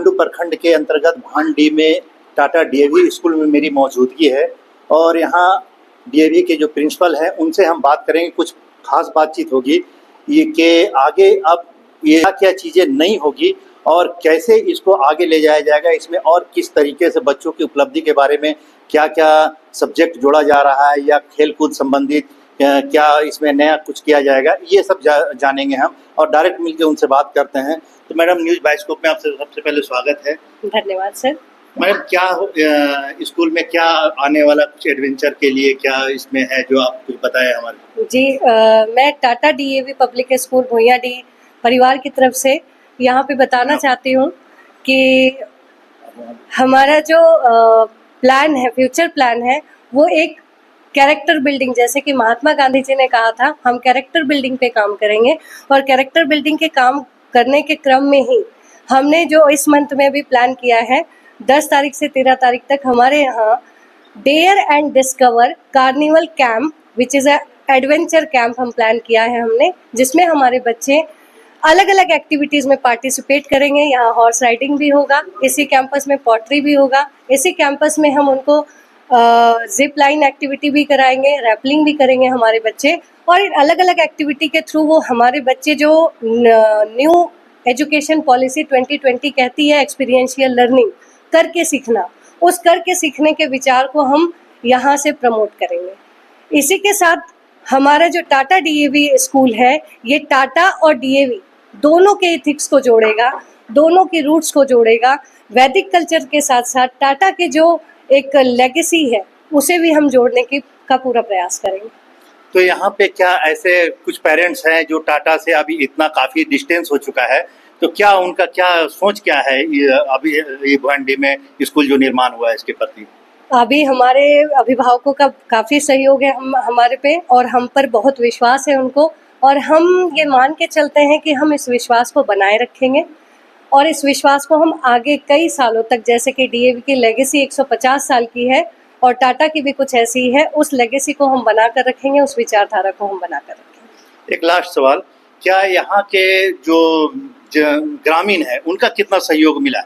पांडु प्रखंड के अंतर्गत भांडी में टाटा डीएवी स्कूल में मेरी मौजूदगी है और यहाँ डीएवी के जो प्रिंसिपल हैं उनसे हम बात करेंगे। कुछ खास बातचीत होगी ये कि आगे अब ये क्या चीज़ें नहीं होगी और कैसे इसको आगे ले जाया जाएगा, इसमें और किस तरीके से बच्चों की उपलब्धि के बारे में क्या क्या सब्जेक्ट जोड़ा जा रहा है या खेल कूद संबंधित क्या इसमें नया कुछ किया जाएगा, ये सब जानेंगे हम और डायरेक्ट मिलकर उनसे बात करते हैं। तो मैडम, न्यूज़ बाइस्कोप में आपसे सबसे पहले स्वागत है। धन्यवाद सर। मैडम, क्या स्कूल में क्या आने वाला कुछ एडवेंचर के लिए क्या इसमें है जो आप कुछ बताएं हमारे? जी, मैं टाटा डीएवी पब्लिक स्कूल भुइयाडीह परिवार की तरफ से यहाँ पे बताना चाहती हूँ कि हमारा जो प्लान है, फ्यूचर प्लान है, वो एक कैरेक्टर बिल्डिंग, जैसे कि महात्मा गांधी जी ने कहा था, हम कैरेक्टर बिल्डिंग पे काम करेंगे और कैरेक्टर बिल्डिंग के काम करने के क्रम में ही हमने जो इस मंथ में भी प्लान किया है 10 तारीख से 13 तारीख तक हमारे यहाँ dare and discover carnival camp which is adventure camp हम प्लान किया है हमने, जिसमें हमारे बच्चे अलग अलग एक्टिविटीज़ में पार्टिसिपेट करेंगे। यहाँ हॉर्स राइडिंग भी होगा, इसी कैंपस में पॉटरी भी होगा, इसी कैंपस में हम उनको जिप लाइन एक्टिविटी भी कराएंगे, रैपलिंग भी करेंगे हमारे बच्चे। और इन अलग अलग एक्टिविटी के थ्रू वो हमारे बच्चे जो न्यू एजुकेशन पॉलिसी 2020 कहती है एक्सपीरियंशियल लर्निंग, करके सीखना, उस करके सीखने के विचार को हम यहाँ से प्रमोट करेंगे। इसी के साथ हमारा जो टाटा डीएवी स्कूल है, ये टाटा और डीएवी दोनों के इथिक्स को जोड़ेगा, दोनों की रूट्स को जोड़ेगा। वैदिक कल्चर के साथ साथ टाटा के जो एक लेगेसी है उसे भी हम जोड़ने का पूरा प्रयास करेंगे। तो यहाँ पे क्या ऐसे कुछ पेरेंट्स हैं जो टाटा से अभी इतना काफ़ी डिस्टेंस हो चुका है, तो क्या उनका क्या सोच क्या है अभी ये भांडी में स्कूल जो निर्माण हुआ है इसके प्रति? अभी हमारे अभिभावकों का काफ़ी सहयोग है हमारे पे और हम पर बहुत विश्वास है उनको, और हम ये मान के चलते हैं कि हम इस विश्वास को बनाए रखेंगे और इस विश्वास को हम आगे कई सालों तक, जैसे कि डीएवी की लेगेसी 150 साल की है और टाटा की भी कुछ ऐसी है, उस लेगेसी को हम बना कर रखेंगे, उस विचारधारा को हम बना कर रखेंगे। एक लास्ट सवाल, क्या यहाँ के जो ग्रामीण है उनका कितना सहयोग मिला?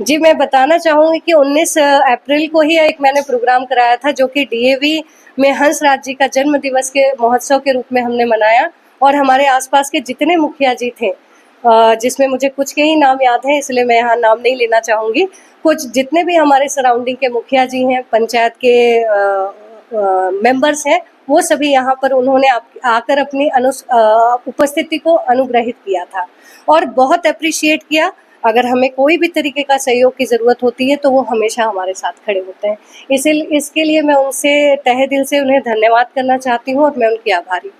जी, मैं बताना चाहूँगी कि 19 अप्रैल को ही एक मैंने प्रोग्राम कराया था जो कि डीएवी में हंसराज जी का जन्म दिवस के महोत्सव के रूप में हमने मनाया, और हमारे आसपास के जितने मुखिया जी थे, जिसमें मुझे कुछ के ही नाम याद हैं इसलिए मैं यहाँ नाम नहीं लेना चाहूँगी, कुछ जितने भी हमारे सराउंडिंग के मुखिया जी हैं, पंचायत के मेंबर्स हैं, वो सभी यहाँ पर उन्होंने आकर अपनी उपस्थिति को अनुग्रहित किया था और बहुत अप्रिशिएट किया। अगर हमें कोई भी तरीके का सहयोग की ज़रूरत होती है तो वो हमेशा हमारे साथ खड़े होते हैं। इसके लिए मैं उनसे तहे दिल से उन्हें धन्यवाद करना चाहती हूँ और मैं उनकी आभारी हूँ।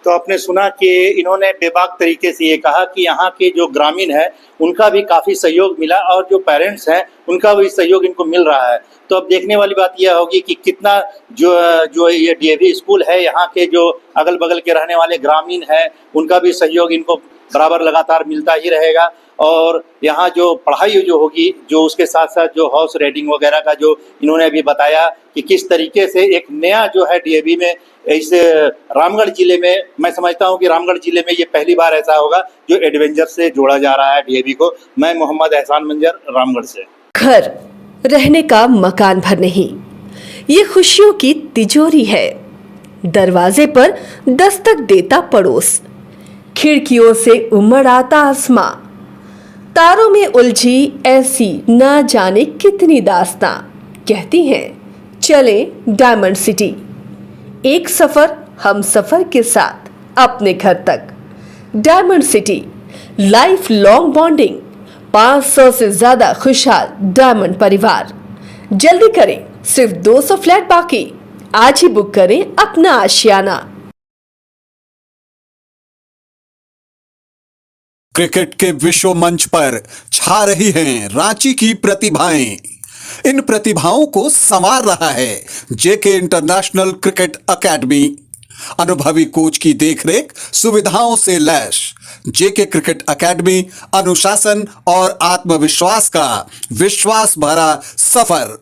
तो आपने सुना कि इन्होंने बेबाक तरीके से ये कहा कि यहाँ के जो ग्रामीण है उनका भी काफ़ी सहयोग मिला और जो पेरेंट्स हैं उनका भी सहयोग इनको मिल रहा है। तो अब देखने वाली बात यह होगी कि कितना जो ये डीएवी स्कूल है, यहाँ के जो अगल बगल के रहने वाले ग्रामीण हैं उनका भी सहयोग इनको बराबर लगातार मिलता ही रहेगा। और यहाँ जो पढ़ाई जो होगी, जो उसके साथ साथ जो हॉर्स राइडिंग वगैरह का जो इन्होंने अभी बताया कि किस तरीके से एक नया जो है डीएवी में, इस रामगढ़ जिले में, मैं समझता हूँ कि रामगढ़ जिले में ये पहली बार ऐसा होगा जो एडवेंचर से जोड़ा जा रहा है डीएवी को। मैं मोहम्मद एहसान मंजर, रामगढ़ से। घर रहने का मकान भर नहीं, ये खुशियों की तिजोरी है। दरवाजे पर दस्तक देता पड़ोस, खिड़कियों से उमड़ आता आसमां, तारों में उलझी ऐसी ना जाने कितनी दास्तां। कहती हैं चले डायमंड सिटी, एक सफर हम सफर के साथ अपने घर तक। Diamond city, life long bonding, 500 से ज्यादा खुशहाल डायमंड परिवार। जल्दी करें, सिर्फ 200 फ्लैट बाकी, आज ही बुक करें अपना आशियाना। क्रिकेट के विश्व मंच पर छा रही हैं रांची की प्रतिभाएं। इन प्रतिभाओं को संवार रहा है जेके इंटरनेशनल क्रिकेट एकेडमी। अनुभवी कोच की देखरेख, सुविधाओं से लैस जेके क्रिकेट एकेडमी अनुशासन और आत्मविश्वास का विश्वास भरा सफर।